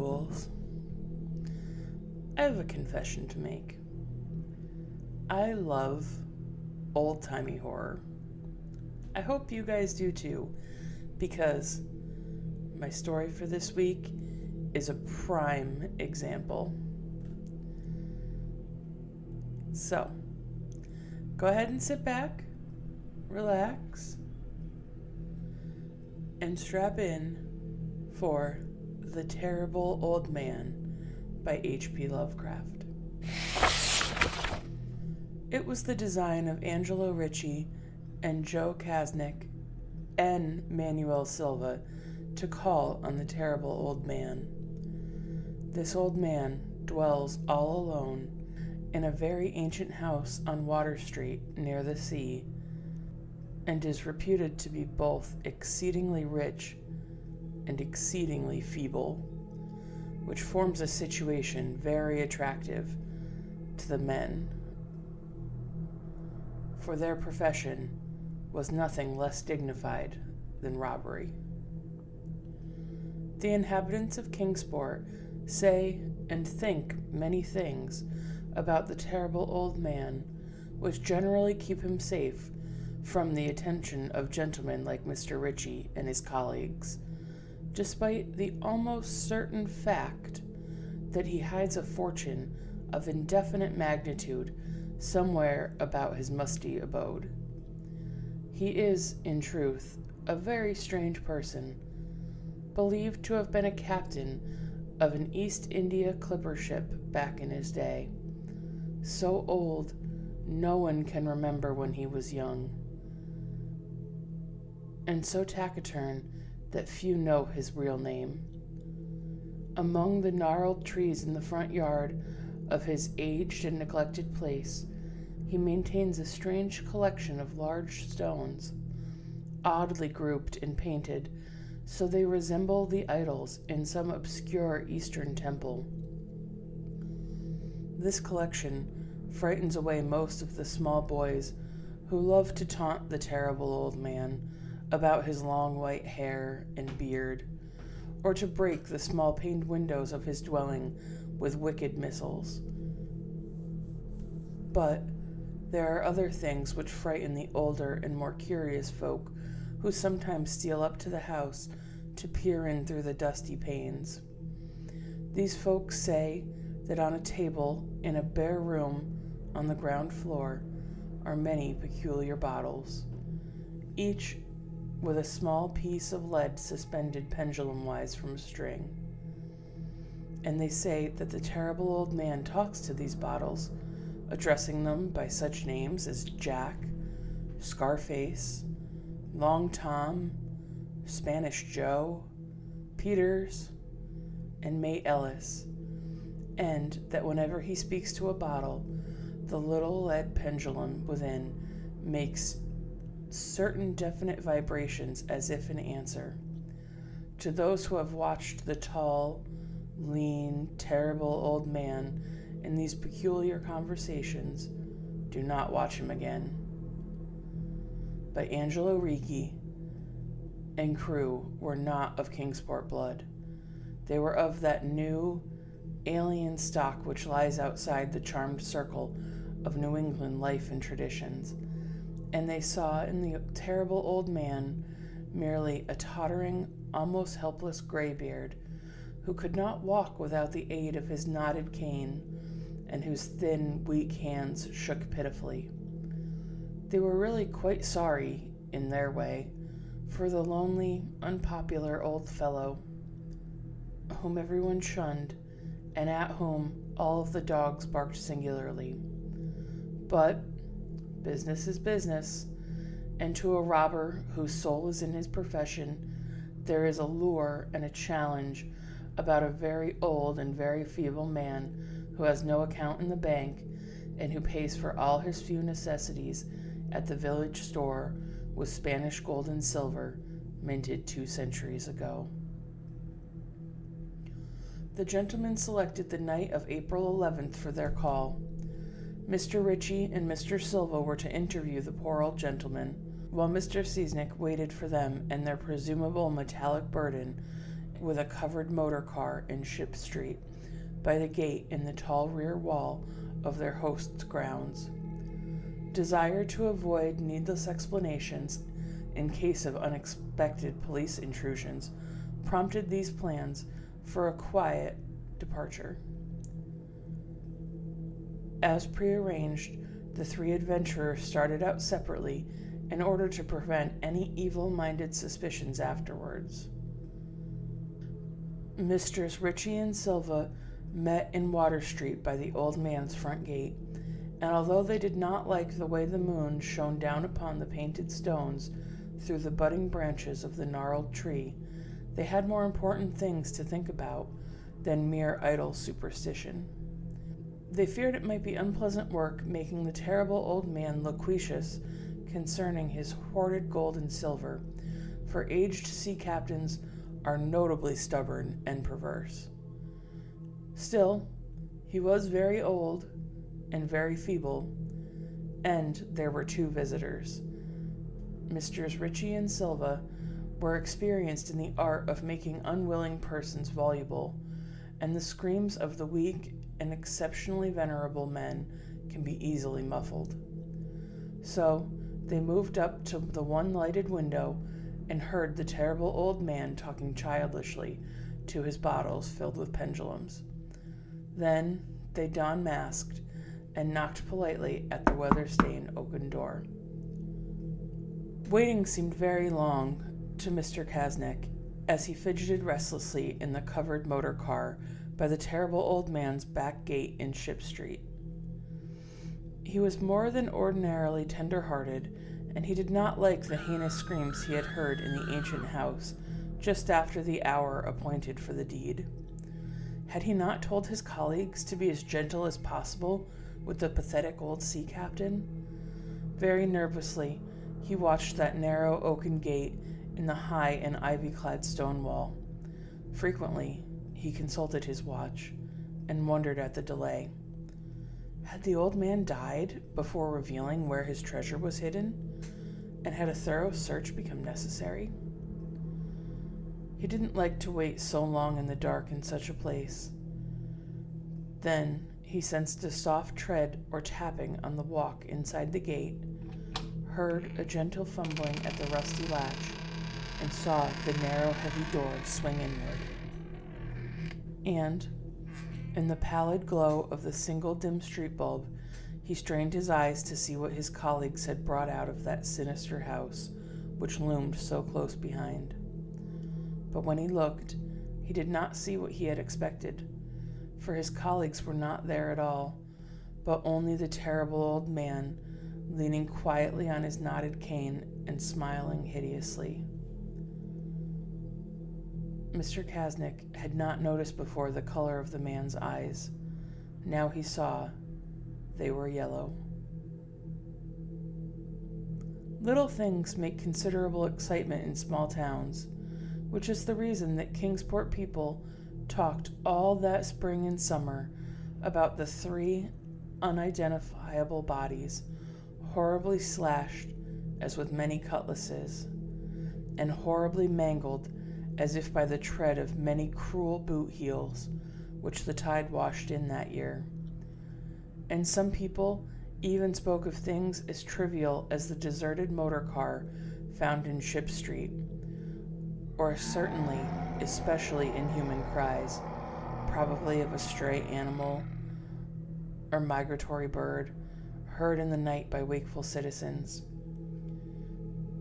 ghouls. I have a confession to make. I love old-timey horror. I hope you guys do too, because my story for this week is a prime example. So, go ahead and sit back, relax, and strap in for The Terrible Old Man by H.P Lovecraft. It was the design of Angelo Ricci and Joe Kasnick and Manuel Silva to call on the terrible old man. This old man dwells all alone in a very ancient house on Water Street near the sea, and is reputed to be both exceedingly rich and exceedingly feeble, which forms a situation very attractive to the men, for their profession was nothing less dignified than robbery. The inhabitants of Kingsport say and think many things about the terrible old man, which generally keep him safe from the attention of gentlemen like Mr. Ricci and his colleagues, despite the almost certain fact that he hides a fortune of indefinite magnitude somewhere about his musty abode. He is, in truth, a very strange person, believed to have been a captain of an East India clipper ship back in his day, so old no one can remember when he was young, and so taciturn that few know his real name. Among the gnarled trees in the front yard of his aged and neglected place, he maintains a strange collection of large stones, oddly grouped and painted, so they resemble the idols in some obscure Eastern temple. This collection frightens away most of the small boys who love to taunt the terrible old man about his long white hair and beard, or to break the small paned windows of his dwelling with wicked missiles. But there are other things which frighten the older and more curious folk who sometimes steal up to the house to peer in through the dusty panes. These folks say that on a table in a bare room on the ground floor are many peculiar bottles, each with a small piece of lead suspended pendulum-wise from a string. And they say that the terrible old man talks to these bottles, addressing them by such names as Jack, Scarface, Long Tom, Spanish Joe, Peters, and Mate Ellis, and that whenever he speaks to a bottle, the little lead pendulum within makes certain definite vibrations as if in answer. To those who have watched the tall, lean, terrible old man in these peculiar conversations, do not watch him again. By Angelo Ricci and crew were not of Kingsport blood. They were of that new, alien stock which lies outside the charmed circle of New England life and traditions, and they saw in the terrible old man merely a tottering, almost helpless graybeard who could not walk without the aid of his knotted cane, and whose thin, weak hands shook pitifully. They were really quite sorry, in their way, for the lonely, unpopular old fellow, whom everyone shunned, and at whom all of the dogs barked singularly. But business is business, and to a robber whose soul is in his profession, there is a lure and a challenge about a very old and very feeble man who has no account in the bank and who pays for all his few necessities at the village store with Spanish gold and silver minted 2 centuries ago. The gentlemen selected the night of April 11th for their call. Mr. Ricci and Mr. Silva were to interview the poor old gentleman, while Mr. Ciesnik waited for them and their presumable metallic burden with a covered motor car in Ship Street by the gate in the tall rear wall of their host's grounds. Desire to avoid needless explanations in case of unexpected police intrusions prompted these plans for a quiet departure. As prearranged, the three adventurers started out separately in order to prevent any evil-minded suspicions afterwards. Misters Ritchie and Silva met in Water Street by the old man's front gate, and although they did not like the way the moon shone down upon the painted stones through the budding branches of the gnarled tree, they had more important things to think about than mere idle superstition. They feared it might be unpleasant work making the terrible old man loquacious concerning his hoarded gold and silver, for aged sea captains are notably stubborn and perverse. Still, he was very old and very feeble, and there were two visitors. Messrs. Ritchie and Silva were experienced in the art of making unwilling persons voluble, and the screams of the weak and exceptionally venerable men can be easily muffled. So they moved up to the one lighted window and heard the terrible old man talking childishly to his bottles filled with pendulums. Then they unmasked and knocked politely at the weather-stained oaken door. Waiting seemed very long to Mr. Kasnick as he fidgeted restlessly in the covered motor car by the terrible old man's back gate in Ship Street. He was more than ordinarily tender-hearted, and he did not like the heinous screams he had heard in the ancient house just after the hour appointed for the deed. Had he not told his colleagues to be as gentle as possible with the pathetic old sea captain? Very nervously, he watched that narrow oaken gate in the high and ivy-clad stone wall. Frequently, he consulted his watch and wondered at the delay. Had the old man died before revealing where his treasure was hidden? And had a thorough search become necessary? He didn't like to wait so long in the dark in such a place. Then he sensed a soft tread or tapping on the walk inside the gate, heard a gentle fumbling at the rusty latch, and saw the narrow, heavy door swing inward. And, in the pallid glow of the single dim street bulb, he strained his eyes to see what his colleagues had brought out of that sinister house, which loomed so close behind. But when he looked, he did not see what he had expected, for his colleagues were not there at all, but only the terrible old man, leaning quietly on his knotted cane and smiling hideously. Mr. Kasnick had not noticed before the color of the man's eyes. Now he saw they were yellow. Little things make considerable excitement in small towns, which is the reason that Kingsport people talked all that spring and summer about the three unidentifiable bodies, horribly slashed as with many cutlasses, and horribly mangled as if by the tread of many cruel boot heels, which the tide washed in that year. And some people even spoke of things as trivial as the deserted motor car found in Ship Street, or certainly, especially inhuman cries, probably of a stray animal or migratory bird, heard in the night by wakeful citizens.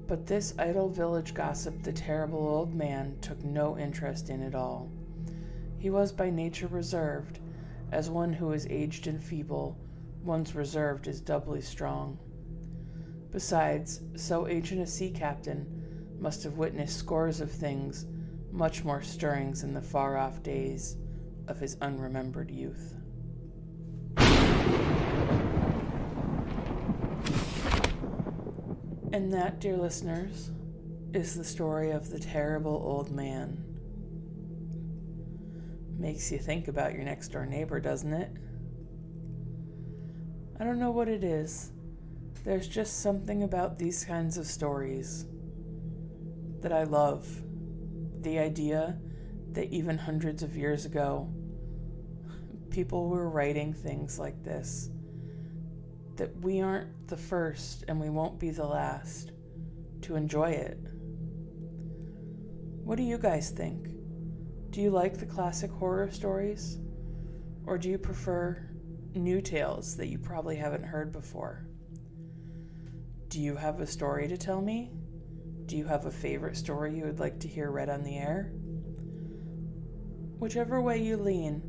But this idle village gossip the terrible old man took no interest in at all. He was by nature reserved, as one who is aged and feeble, one's reserve is doubly strong. Besides, so ancient a sea captain must have witnessed scores of things, much more stirrings in the far-off days of his unremembered youth. And that, dear listeners, is the story of the terrible old man. Makes you think about your next-door neighbor, doesn't it? I don't know what it is. There's just something about these kinds of stories that I love. The idea that even hundreds of years ago, people were writing things like this, that we aren't the first and we won't be the last to enjoy it. What do you guys think? Do you like the classic horror stories? Or do you prefer new tales that you probably haven't heard before? Do you have a story to tell me? Do you have a favorite story you would like to hear read on the air? Whichever way you lean,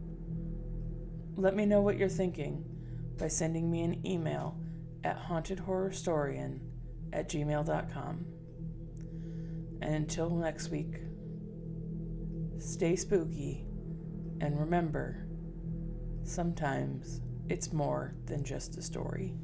let me know what you're thinking by sending me an email at hauntedhorrorstorian@gmail.com. And until next week, stay spooky, and remember, sometimes it's more than just a story.